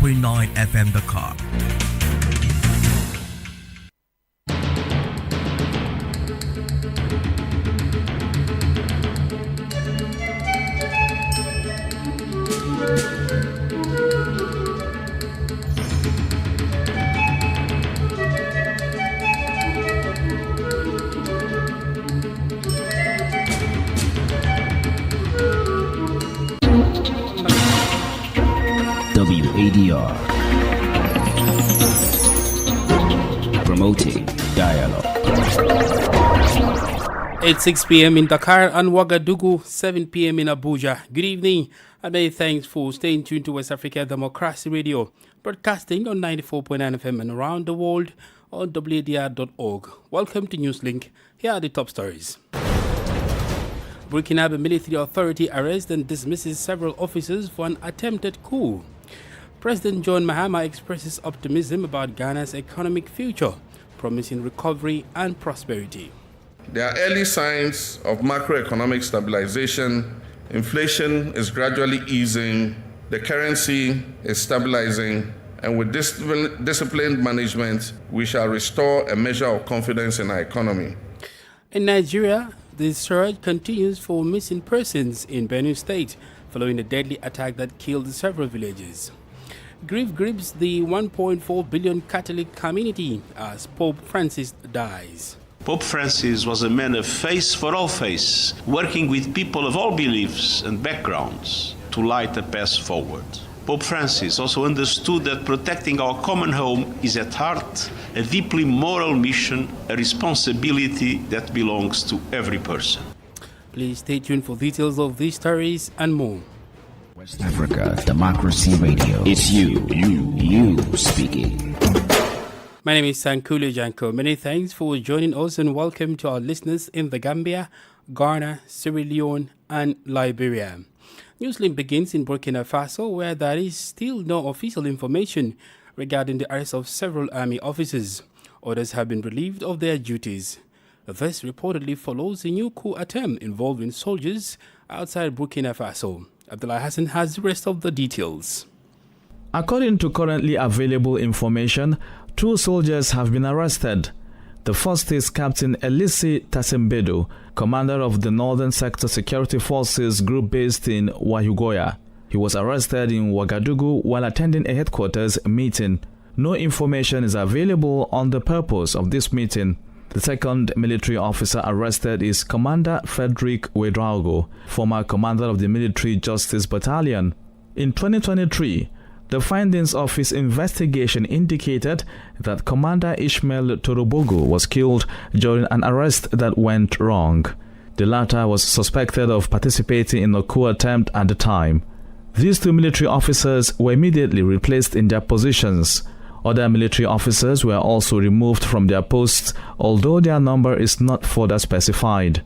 94.9 FM Dakar. WADR, promoting dialogue. It's 6 p.m. in Dakar and Ouagadougou, 7 p.m. in Abuja. Good evening, and many thanks for staying tuned to West Africa Democracy Radio, broadcasting on 94.9 FM and around the world on WADR.org. Welcome to Newslink. Here are the top stories. Burkina Faso military authority arrests and dismisses several officers for an attempted coup. President John Mahama expresses optimism about Ghana's economic future, promising recovery and prosperity. There are early signs of macroeconomic stabilization. Inflation is gradually easing, the currency is stabilizing, and with disciplined management, we shall restore a measure of confidence in our economy. In Nigeria, the search continues for missing persons in Benue State following a deadly attack that killed several villages. Grief grips the 1.4 billion Catholic community as Pope Francis dies. Pope Francis was a man of faith for all faiths, working with people of all beliefs and backgrounds to light a path forward. Pope Francis also understood that protecting our common home is at heart a deeply moral mission, a responsibility that belongs to every person. Please stay tuned for details of these stories and more. West Africa Democracy Radio. It's you speaking. My name is Sankulu Janko. Many thanks for joining us and welcome to our listeners in the Gambia, Ghana, Sierra Leone, and Liberia. Newslink begins in Burkina Faso, where there is still no official information regarding the arrest of several army officers. Others have been relieved of their duties. This reportedly follows a new coup attempt involving soldiers outside Burkina Faso. Abdullah Hassan has the rest of the details. According to currently available information, 2 soldiers have been arrested. The first is Captain Elise Tasembedo, commander of the Northern Sector Security Forces group based in Wahugoya. He was arrested in Ouagadougou while attending a headquarters meeting. No information is available on the purpose of this meeting. The second military officer arrested is Commander Frederick Ouedraogo, former commander of the Military Justice Battalion. In 2023, the findings of his investigation indicated that Commander Ishmael Torobogo was killed during an arrest that went wrong. The latter was suspected of participating in a coup attempt at the time. These 2 military officers were immediately replaced in their positions. Other military officers were also removed from their posts, although their number is not further specified.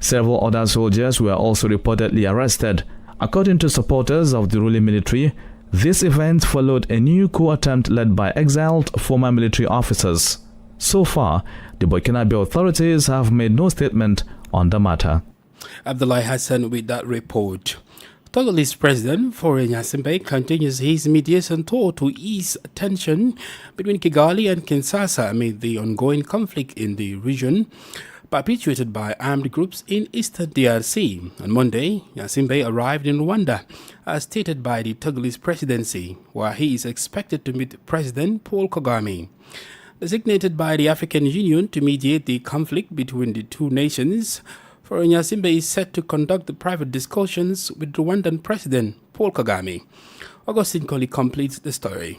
Several other soldiers were also reportedly arrested. According to supporters of the ruling military, this event followed a new coup attempt led by exiled former military officers. So far, the Burkina Faso authorities have made no statement on the matter. Abdullah Hassan with that report. Togolese President Faure Gnassingbé continues his mediation tour to ease tension between Kigali and Kinshasa amid the ongoing conflict in the region perpetuated by armed groups in eastern DRC. On Monday, Gnassingbé arrived in Rwanda, as stated by the Togolese presidency, where he is expected to meet President Paul Kagame. Designated by the African Union to mediate the conflict between the two nations, Faure Gnassingbé is set to conduct the private discussions with Rwandan President Paul Kagame. Augustine Colley completes the story.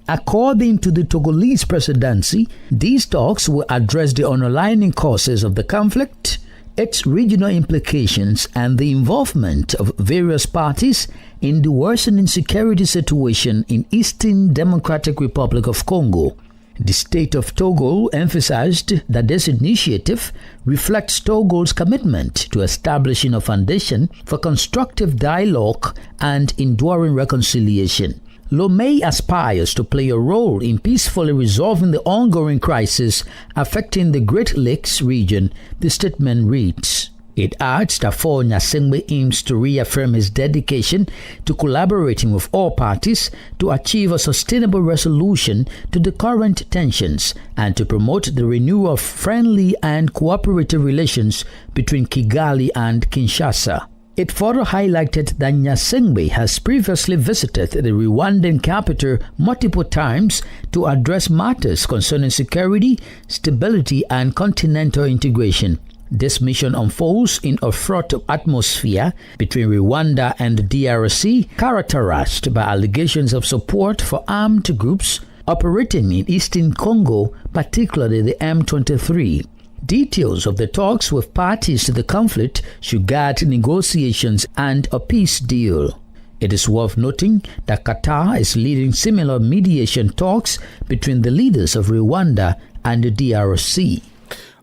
According to the Togolese presidency, these talks will address the underlying causes of the conflict, its regional implications, and the involvement of various parties in the worsening security situation in Eastern Democratic Republic of Congo. The state of Togo emphasized that this initiative reflects Togo's commitment to establishing a foundation for constructive dialogue and enduring reconciliation. Lomé aspires to play a role in peacefully resolving the ongoing crisis affecting the Great Lakes region, the statement reads. It adds that for Nyasimbe aims to reaffirm his dedication to collaborating with all parties to achieve a sustainable resolution to the current tensions and to promote the renewal of friendly and cooperative relations between Kigali and Kinshasa. It further highlighted that Nyasimbe has previously visited the Rwandan capital multiple times to address matters concerning security, stability, and continental integration. This mission unfolds in a fraught atmosphere between Rwanda and the DRC, characterized by allegations of support for armed groups operating in eastern Congo, particularly the M23. Details of the talks with parties to the conflict should guide negotiations and a peace deal. It is worth noting that Qatar is leading similar mediation talks between the leaders of Rwanda and the DRC.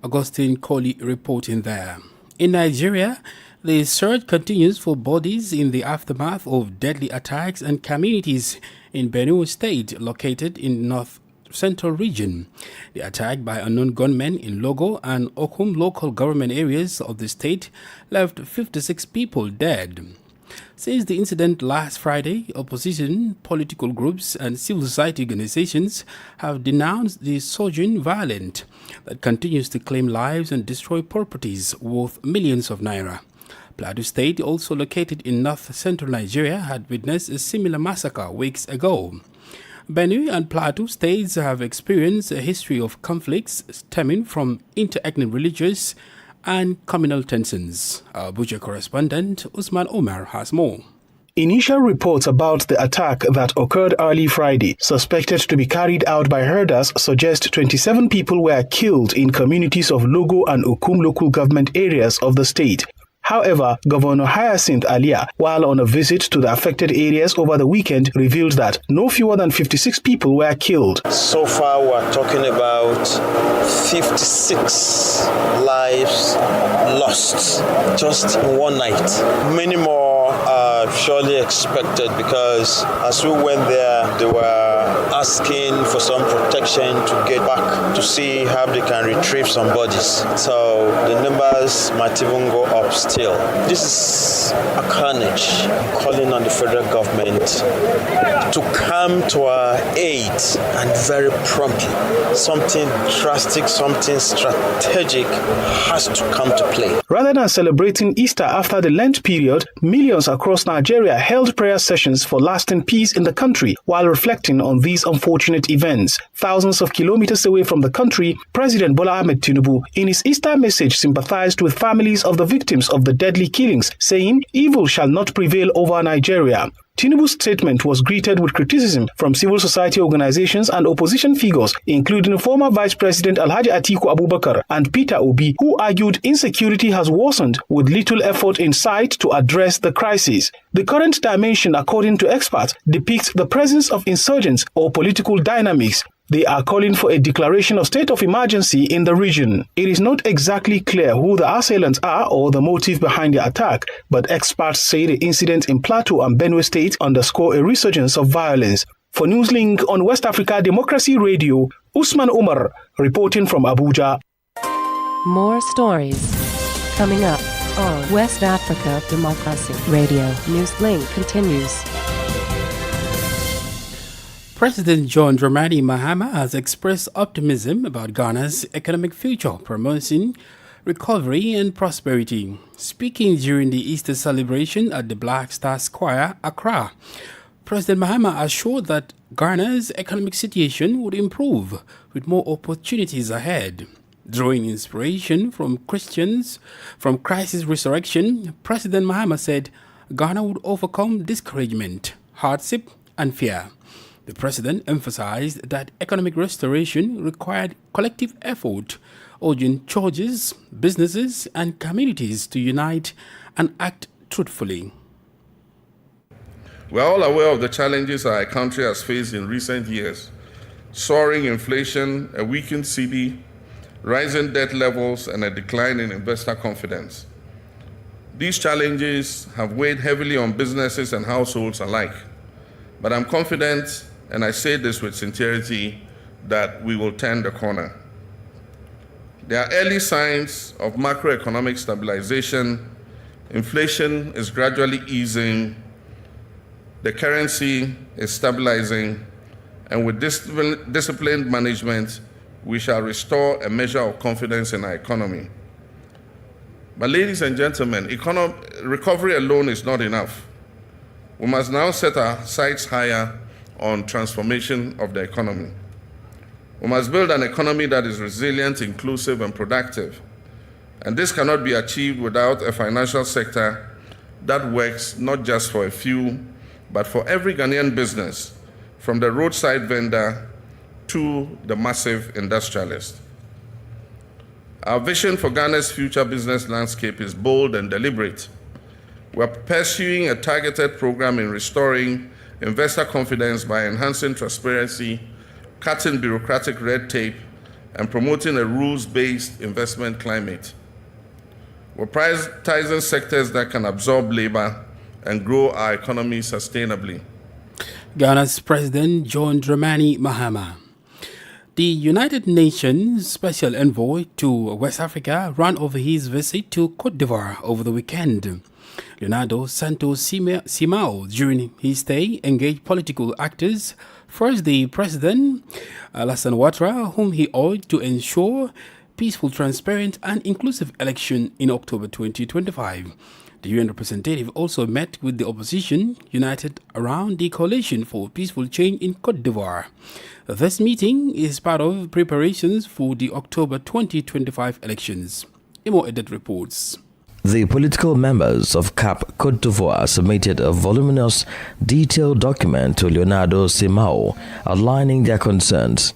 Augustine Colley reporting there. In Nigeria, the search continues for bodies in the aftermath of deadly attacks and communities in Benue State, located in North Central region. The attack by unknown gunmen in Logo and Okum local government areas of the state left 56 people dead. Since the incident last Friday, opposition, political groups and civil society organizations have denounced the surging violence that continues to claim lives and destroy properties worth millions of naira. Plateau State, also located in north-central Nigeria, had witnessed a similar massacre weeks ago. Benue and Plateau states have experienced a history of conflicts stemming from inter-ethnic religious and communal tensions. Our Abuja correspondent Usman Omar has more. Initial reports about the attack that occurred early Friday, suspected to be carried out by herders, suggest 27 people were killed in communities of Logo and Okum local government areas of the state. However, Governor Hyacinth Alia, while on a visit to the affected areas over the weekend, revealed that no fewer than 56 people were killed. So far, we're talking about 56 lives lost just in one night. Many more are surely expected because as we went there, they were asking for some protection to get back to see how they can retrieve some bodies. So the numbers might even go up still. This is a carnage. I'm calling on the federal government to come to our aid and very promptly. Something drastic, something strategic has to come to play. Rather than celebrating Easter after the Lent period, millions across Nigeria held prayer sessions for lasting peace in the country while reflecting on these unfortunate events. Thousands of kilometers away from the country, President Bola Ahmed Tinubu, in his Easter message, sympathized with families of the victims of the deadly killings, saying, "Evil shall not prevail over Nigeria." Tinubu's statement was greeted with criticism from civil society organizations and opposition figures, including former Vice President Alhaji Atiku Abubakar and Peter Obi, who argued insecurity has worsened with little effort in sight to address the crisis. The current dimension, according to experts, depicts the presence of insurgents or political dynamics. They are calling for a declaration of state of emergency in the region. It is not exactly clear who the assailants are or the motive behind the attack, but experts say the incidents in Plateau and Benue State underscore a resurgence of violence. For Newslink on West Africa Democracy Radio, Usman Umar reporting from Abuja. More stories coming up on West Africa Democracy Radio. Newslink continues. President John Dramani Mahama has expressed optimism about Ghana's economic future, promoting recovery and prosperity. Speaking during the Easter celebration at the Black Star Square, Accra, President Mahama assured that Ghana's economic situation would improve with more opportunities ahead. Drawing inspiration from crisis resurrection, President Mahama said Ghana would overcome discouragement, hardship, and fear. The president emphasized that economic restoration required collective effort, urging churches, businesses, and communities to unite and act truthfully. We're all aware of the challenges our country has faced in recent years: soaring inflation, a weakened cedi, rising debt levels, and a decline in investor confidence. These challenges have weighed heavily on businesses and households alike. But I'm confident, and I say this with sincerity, that we will turn the corner. There are early signs of macroeconomic stabilization. Inflation is gradually easing. The currency is stabilizing. And with disciplined management, we shall restore a measure of confidence in our economy. But ladies and gentlemen, recovery alone is not enough. We must now set our sights higher on transformation of the economy. We must build an economy that is resilient, inclusive, and productive. And this cannot be achieved without a financial sector that works not just for a few, but for every Ghanaian business, from the roadside vendor to the massive industrialist. Our vision for Ghana's future business landscape is bold and deliberate. We're pursuing a targeted program in restoring investor confidence by enhancing transparency, cutting bureaucratic red tape, and promoting a rules-based investment climate. We're prioritizing sectors that can absorb labor and grow our economy sustainably. Ghana's President John Dramani Mahama. The United Nations Special Envoy to West Africa ran over his visit to Côte d'Ivoire over the weekend. Leonardo Santos Simao, during his stay, engaged political actors. First, the President, Alassane Ouattara, whom he urged to ensure peaceful, transparent, and inclusive election in October 2025. The UN representative also met with the opposition, united around the Coalition for Peaceful Change in Côte d'Ivoire. This meeting is part of preparations for the October 2025 elections. Imo Edet reports. The political members of CAP Côte d'Ivoire submitted a voluminous, detailed document to Leonardo Simao outlining their concerns.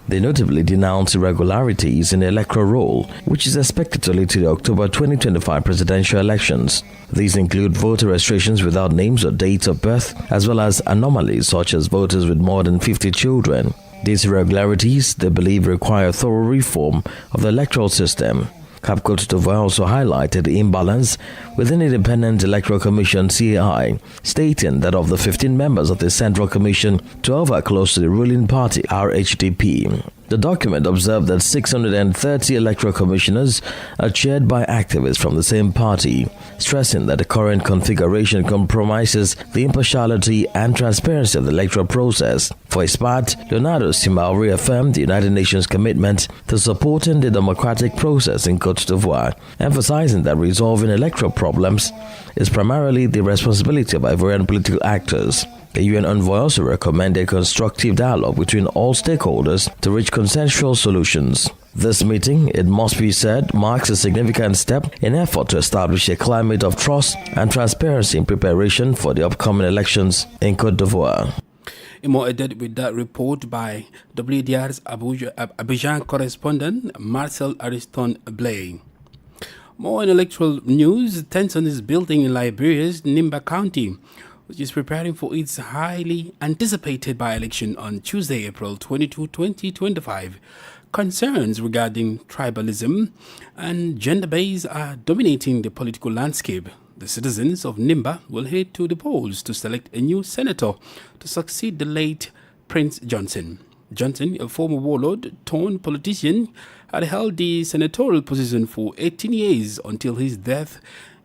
They notably denounced irregularities in the electoral roll, which is expected to lead to the October 2025 presidential elections. These include voter registrations without names or dates of birth, as well as anomalies such as voters with more than 50 children. These irregularities, they believe, require thorough reform of the electoral system. CAP Côte d'Ivoire also highlighted the imbalance within the Independent Electoral Commission (CAI), stating that of the 15 members of the Central Commission, 12 are close to the ruling party RHDP. The document observed that 630 electoral commissioners are chaired by activists from the same party, stressing that the current configuration compromises the impartiality and transparency of the electoral process. For his part, Leonardo Simao reaffirmed the United Nations commitment to supporting the democratic process in Côte d'Ivoire, emphasizing that resolving electoral problems is primarily the responsibility of Ivorian political actors. The UN envoy also recommended constructive dialogue between all stakeholders to reach consensual solutions. This meeting, it must be said, marks a significant step in effort to establish a climate of trust and transparency in preparation for the upcoming elections in Côte d'Ivoire. More added with that report by WDR's Abidjan correspondent Marcel Ariston Blay. More in electoral news, tension is building in Liberia's Nimba County, which is preparing for its highly anticipated by-election on Tuesday, April 22, 2025. Concerns regarding tribalism and gender base are dominating the political landscape. The citizens of Nimba will head to the polls to select a new senator to succeed the late Prince Johnson. Johnson, a former warlord turned politician, had held the senatorial position for 18 years until his death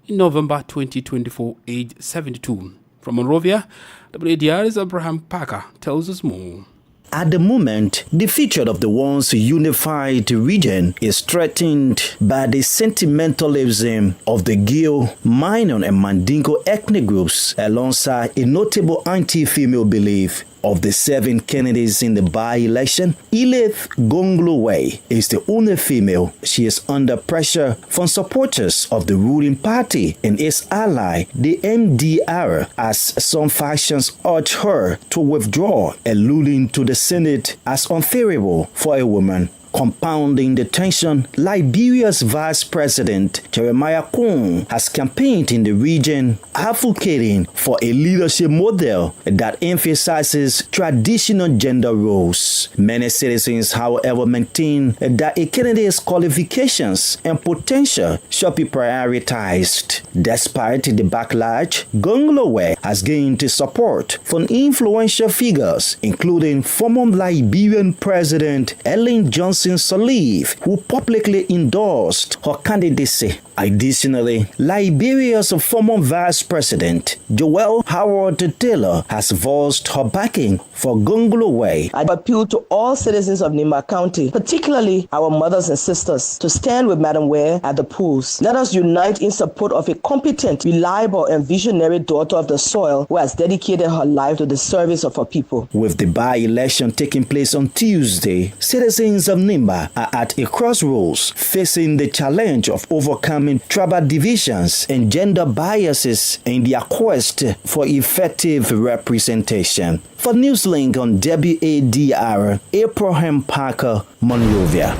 in November 2024, aged 72. From Monrovia, WADR's Abraham Parker tells us more. At the moment, the future of the once unified region is threatened by the sentimentalism of the Gio, Minor, and Mandingo ethnic groups, alongside a notable anti-female belief. Of the 7 candidates in the by-election, Elif Gonglowe is the only female. She is under pressure from supporters of the ruling party and its ally, the MDR, as some factions urge her to withdraw, alluding to the Senate as unfavorable for a woman. Compounding the tension, Liberia's Vice President Jeremiah Kong has campaigned in the region, advocating for a leadership model that emphasizes traditional gender roles. Many citizens, however, maintain that a candidate's qualifications and potential should be prioritized. Despite the backlash, Gonglowe has gained support from influential figures, including former Liberian President Ellen Johnson Hussein Salif, who publicly endorsed her candidacy. Additionally, Liberia's former Vice President, Joel Howard Taylor, has voiced her backing for Gonguloway. I appeal to all citizens of Nimba County, particularly our mothers and sisters, to stand with Madam Ware at the polls. Let us unite in support of a competent, reliable, and visionary daughter of the soil who has dedicated her life to the service of her people. With the by-election taking place on Tuesday, citizens of Nimba are at a crossroads, facing the challenge of overcoming tribal divisions and gender biases in their quest for effective representation. For Newslink on WADR, Abraham Parker, Monrovia.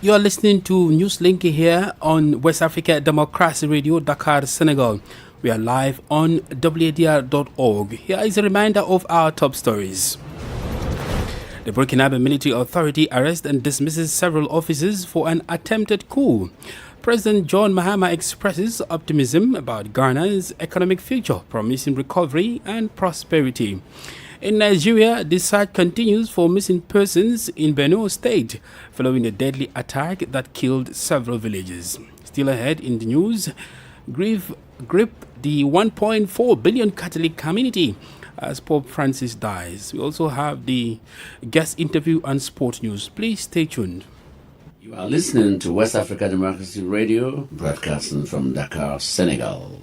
You are listening to Newslink here on West Africa Democracy Radio, Dakar, Senegal. We are live on WADR.org. Here is a reminder of our top stories. The Burkinabe Military Authority arrests and dismisses several officers for an attempted coup. President John Mahama expresses optimism about Ghana's economic future, promising recovery and prosperity. In Nigeria, the search continues for missing persons in Benue State following a deadly attack that killed several villages. Still ahead in the news, grief gripped the 1.4 billion Catholic community as Pope Francis dies. We also have the guest interview and sport news. Please stay tuned. You are listening to West Africa Democracy Radio, broadcasting from Dakar, Senegal.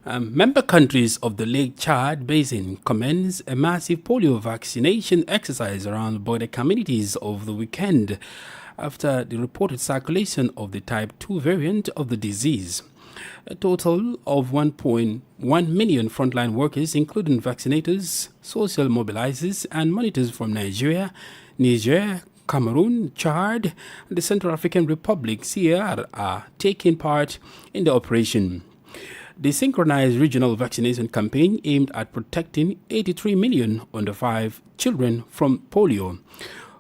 Member countries of the Lake Chad Basin commenced a massive polio vaccination exercise around border communities over the weekend after the reported circulation of the type 2 variant of the disease. A total of 1.1 million frontline workers, including vaccinators, social mobilizers, and monitors from Nigeria, Niger, Cameroon, Chad, and the Central African Republic, CAR, are taking part in the operation. The synchronized regional vaccination campaign aimed at protecting 83 million under 5 children from polio.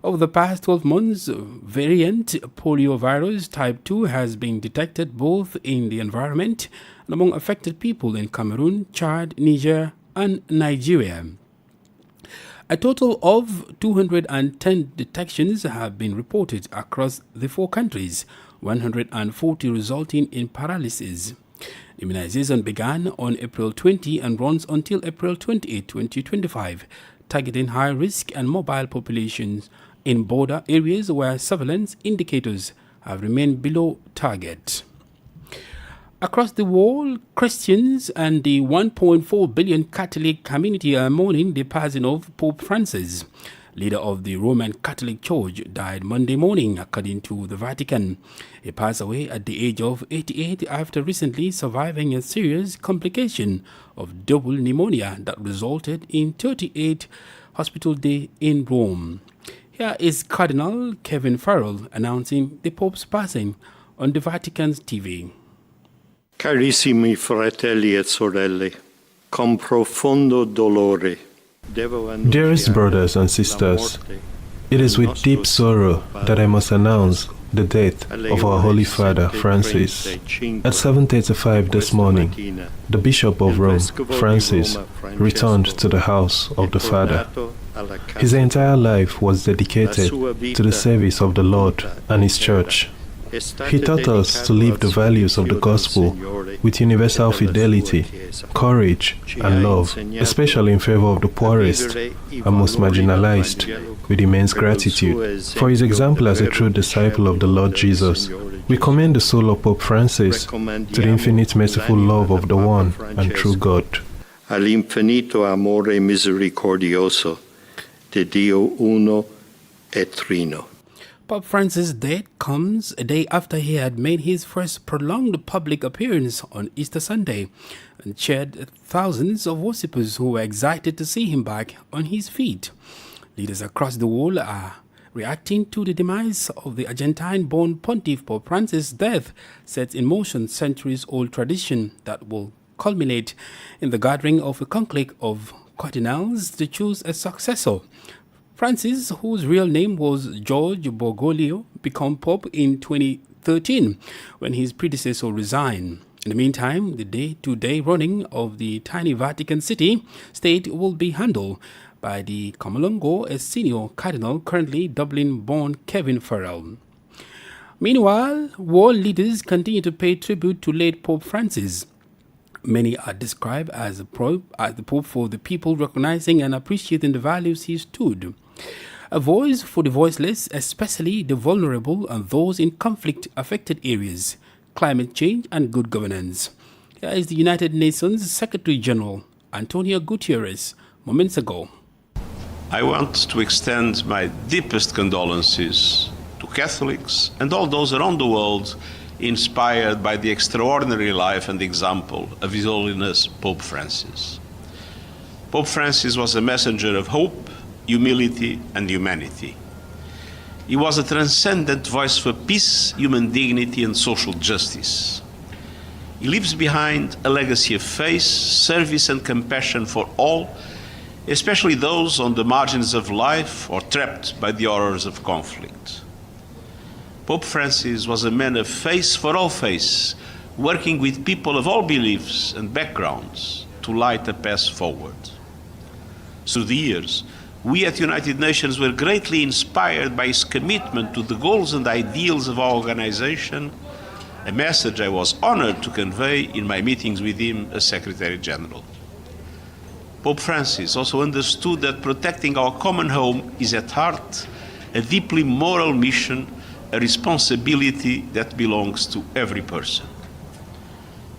Over the past 12 months, variant poliovirus type 2 has been detected both in the environment and among affected people in Cameroon, Chad, Niger, and Nigeria. A total of 210 detections have been reported across the 4 countries, 140 resulting in paralysis. Immunization began on April 20 and runs until April 28, 2025, targeting high-risk and mobile populations in border areas where surveillance indicators have remained below target. Across the world, Christians and the 1.4 billion Catholic community are mourning the passing of Pope Francis. Leader of the Roman Catholic Church died Monday morning, according to the Vatican. He passed away at the age of 88 after recently surviving a serious complication of double pneumonia that resulted in 38 hospital days in Rome. Here is Cardinal Kevin Farrell announcing the Pope's passing on the Vatican's TV. Carissimi fratelli e sorelle, con profondo dolore. Dearest brothers and sisters, it is with deep sorrow that I must announce the death of our Holy Father Francis. At 7:35 this morning, the Bishop of Rome, Francis, returned to the house of the Father. His entire life was dedicated to the service of the Lord and His Church. He taught us to live the values of the gospel with universal fidelity, courage, and love, especially in favor of the poorest and most marginalized, with immense gratitude. For his example as a true disciple of the Lord Jesus, we commend the soul of Pope Francis to the infinite merciful love of the one and true God. All'infinito amore misericordioso de Dio uno e trino. Pope Francis' death comes a day after he had made his first prolonged public appearance on Easter Sunday and cheered thousands of worshippers who were excited to see him back on his feet. Leaders across the world are reacting to the demise of the Argentine-born Pontiff. Pope Francis' death sets in motion centuries-old tradition that will culminate in the gathering of a conclave of cardinals to choose a successor. Francis, whose real name was George Bergoglio, became Pope in 2013 when his predecessor resigned. In the meantime, the day-to-day running of the tiny Vatican City state will be handled by the Camalongo, a senior cardinal currently Dublin-born Kevin Farrell. Meanwhile, world leaders continue to pay tribute to late Pope Francis. Many are described as the Pope for the people, recognizing and appreciating the values he stood. A voice for the voiceless, especially the vulnerable and those in conflict-affected areas, climate change and good governance. Here is the United Nations Secretary General, Antonio Guterres, moments ago. I want to extend my deepest condolences to Catholics and all those around the world inspired by the extraordinary life and example of His Holiness Pope Francis. Pope Francis was a messenger of hope, humility, and humanity. He was a transcendent voice for peace, human dignity, and social justice. He leaves behind a legacy of faith, service, and compassion for all, especially those on the margins of life or trapped by the horrors of conflict. Pope Francis was a man of faith for all faiths, working with people of all beliefs and backgrounds to light a path forward. Through the years, we at United Nations were greatly inspired by his commitment to the goals and ideals of our organization, a message I was honored to convey in my meetings with him as Secretary General. Pope Francis also understood that protecting our common home is at heart a deeply moral mission, a responsibility that belongs to every person.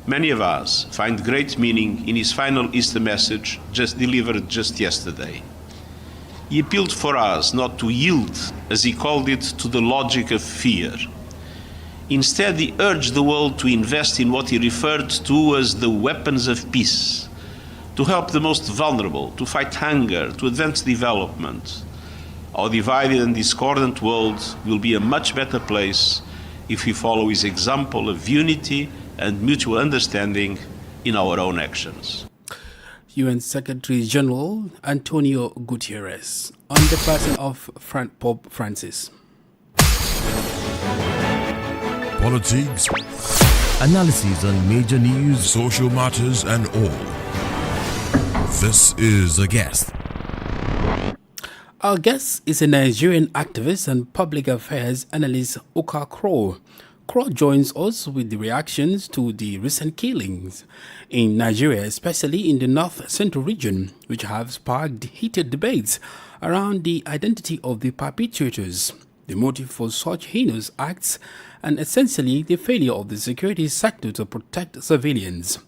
Many of us find great meaning in his final Easter message delivered just yesterday. He appealed for us not to yield, as he called it, to the logic of fear. Instead, he urged the world to invest in what he referred to as the weapons of peace, to help the most vulnerable, to fight hunger, to advance development. Our divided and discordant world will be a much better place if we follow his example of unity and mutual understanding in our own actions. UN Secretary General Antonio Guterres on the person of Pope Francis. Politics, analysis on major news, social matters, and all. This is A Guest. Our guest is a Nigerian activist and public affairs analyst, Oka Crow. Crow joins us with the reactions to the recent killings in Nigeria, especially in the North Central region, which have sparked heated debates around the identity of the perpetrators, the motive for such heinous acts, and essentially the failure of the security sector to protect civilians.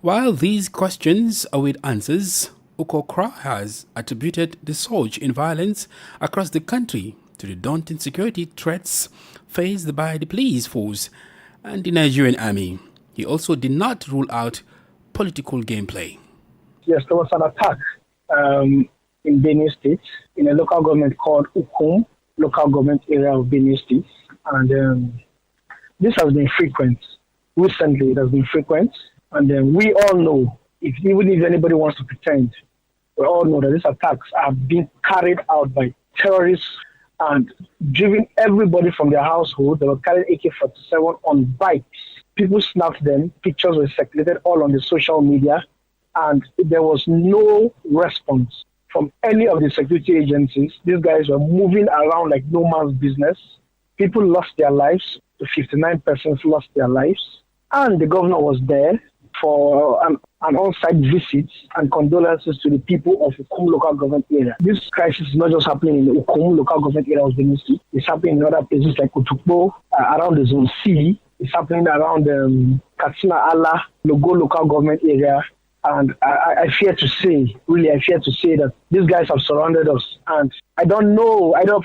While these questions await answers, Okokra has attributed the surge in violence across the country to the daunting security threats faced by the police force and the Nigerian army. He also did not rule out political gameplay. Yes, there was an attack in Benue State in a local government called Ukum, local government area of Benue State. And this has been frequent. Recently, it has been frequent. And we all know, even if anybody wants to pretend, we all know that these attacks are being carried out by terrorists and driven everybody from their household. They were carrying AK-47 on bikes. People snapped them. Pictures were circulated all on the social media. And there was no response from any of the security agencies. These guys were moving around like no man's business. People lost their lives. 59 persons lost their lives. And the governor was there for an on-site visit and condolences to the people of Ukum local government area. This crisis is not just happening in the Ukum local government area of Benue State. It's happening in other places like Utukpo, around the Zone C. It's happening around Katsina Ala, Logo local government area. And I fear to say that these guys have surrounded us. And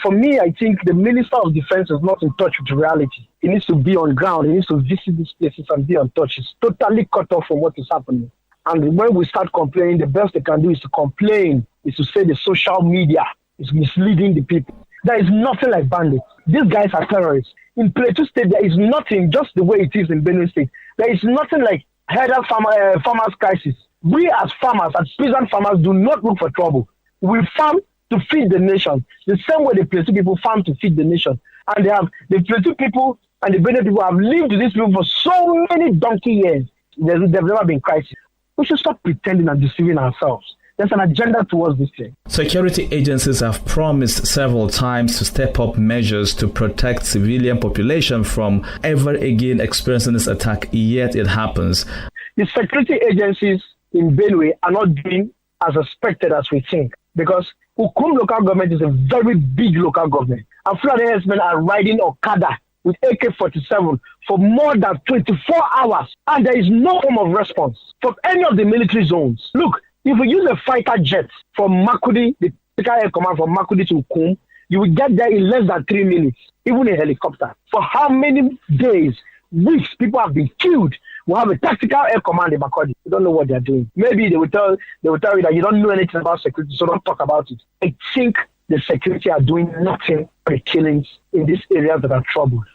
for me, I think the Minister of Defense is not in touch with reality. He needs to be on ground. He needs to visit these places and be on touch. He's totally cut off from what is happening. And when we start complaining, the best they can do is to complain, is to say the social media is misleading the people. There is nothing like bandits. These guys are terrorists. In Plateau State, there is nothing, just the way it is in Benue State. There is nothing like header farmers crisis. We as farmers, as peasant farmers, do not look for trouble. We farm to feed the nation. The same way the Plateau people farm to feed the nation. And the Plateau people and the Benue people have lived with these people for so many donkey years. There's never been crisis. We should stop pretending and deceiving ourselves. There's an agenda towards this thing. Security agencies have promised several times to step up measures to protect civilian population from ever again experiencing this attack, yet it happens. The security agencies in Benue are not doing as expected as we think, because Ukum local government is a very big local government. And Fulani herdsmen are riding Okada with AK-47 for more than 24 hours, and there is no form of response from any of the military zones. Look, if we use a fighter jet from Makudi, the Dakar Air Command from Makudi to Ukum, you will get there in less than 3 minutes, even a helicopter. For how many days, weeks, people have been killed? We have a tactical air command in Makudi. You don't know what they're doing. Maybe they will tell you that you don't know anything about security, so don't talk about it. I think the security are doing nothing for the killings in these areas that are troubled.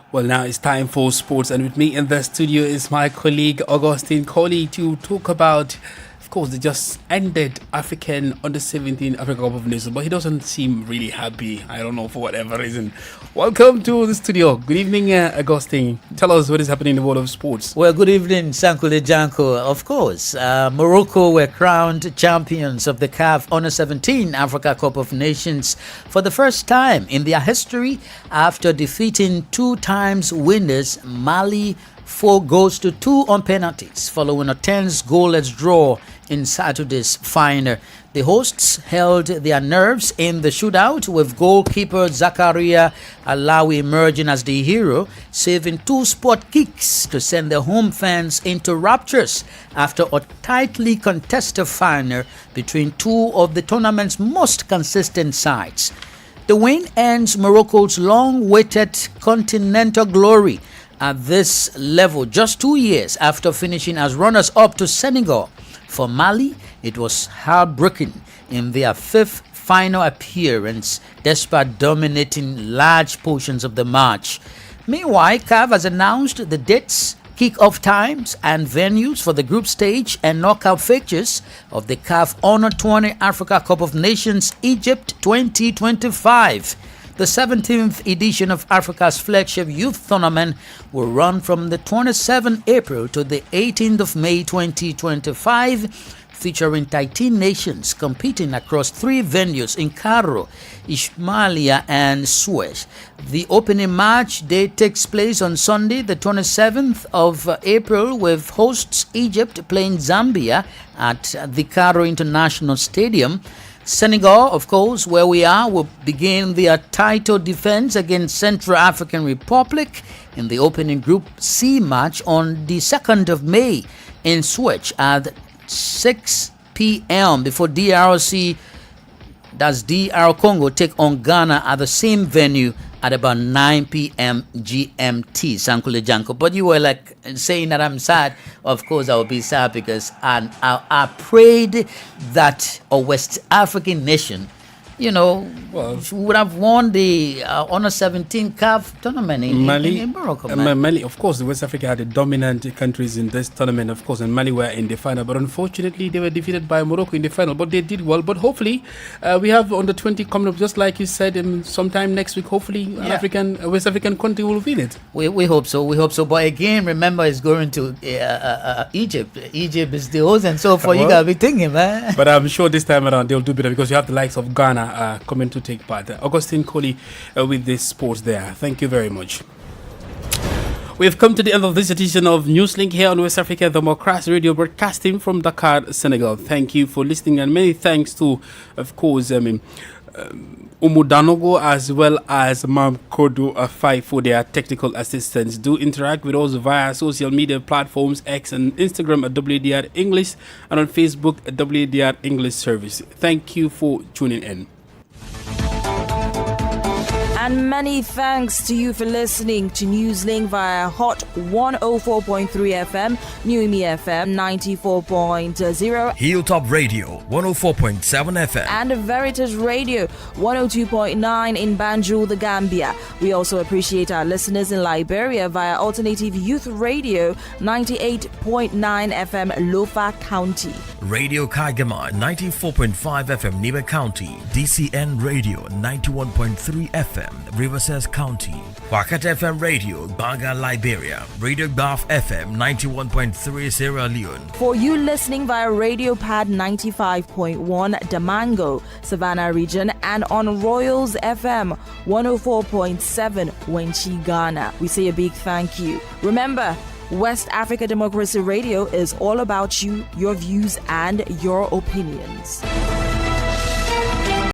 Well, now it's time for sports, and with me in the studio is my colleague Augustine Coley to talk about, of course, they just ended African Under-17 Africa Cup of Nations, but he doesn't seem really happy. I don't know, for whatever reason. Welcome to the studio. Good evening, Augustine. Tell us what is happening in the world of sports. Well, good evening, Sankule Janko. Of course, Morocco were crowned champions of the CAF Under-17 Africa Cup of Nations for the first time in their history after defeating 2 times winners Mali 4 goals to 2 on penalties following a tense goalless draw in Saturday's final. The hosts held their nerves in the shootout, with goalkeeper Zakaria Alawi emerging as the hero, saving 2 spot kicks to send the home fans into raptures after a tightly contested final between 2 of the tournament's most consistent sides. The win ends Morocco's long-awaited continental glory at this level just 2 years after finishing as runners-up to Senegal. For Mali, it was heartbreaking in their 5th final appearance, despite dominating large portions of the match. Meanwhile, CAF has announced the dates, kick-off times and venues for the group stage and knockout fixtures of the CAF Under-20 Africa Cup of Nations Egypt 2025. The 17th edition of Africa's flagship youth tournament will run from the 27th April to the 18th of May 2025, featuring 13 nations competing across 3 venues in Cairo, Ismailia and Suez. The opening match day takes place on Sunday, the 27th of April, with hosts Egypt playing Zambia at the Cairo International Stadium. Senegal, of course, where we are, will begin their title defense against Central African Republic in the opening Group C match on the 2nd of May in Suez at 6 p.m. before DR Congo take on Ghana at the same venue at about 9 p.m. GMT, Sankule Janko. But you were like saying that I'm sad. Of course, I will be sad because I prayed that a West African nation, would have won the Under-17 CAF tournament in Morocco. Mali, of course, West Africa had the dominant countries in this tournament, of course, and Mali were in the final. But unfortunately, they were defeated by Morocco in the final. But they did well. But hopefully, we have Under-20 coming up, just like you said, sometime next week. Hopefully, West African country will win it. We hope so. But again, remember, it's going to Egypt. Egypt is the host, and so you gotta be thinking, man. But I'm sure this time around they'll do better because you have the likes of Ghana coming to take part. Augustine Coley with this sports there. Thank you very much. We have come to the end of this edition of Newslink here on West Africa Democracy Radio, broadcasting from Dakar, Senegal. Thank you for listening, and many thanks to, of course, Umudanogo as well as Mam Kodo Afai for their technical assistance. Do interact with us via social media platforms X and Instagram at WDR English and on Facebook at WDR English Service. Thank you for tuning in. And many thanks to you for listening to Newslink via Hot 104.3 FM, Newmi FM 94.0, Hilltop Radio 104.7 FM, and Veritas Radio 102.9 in Banjul, the Gambia. We also appreciate our listeners in Liberia via Alternative Youth Radio 98.9 FM, Lofa County. Radio Kagama 94.5 FM Nibe County, DCN Radio 91.3 FM Riverside County, Wakat FM Radio Baga Liberia, Radio Baf FM 91.3 Sierra Leone. For you listening via Radio Pad 95.1 Damango, Savannah region, and on Royals FM 104.7 Wenchi, Ghana, we say a big thank you. Remember, West Africa Democracy Radio is all about you, your views, and your opinions.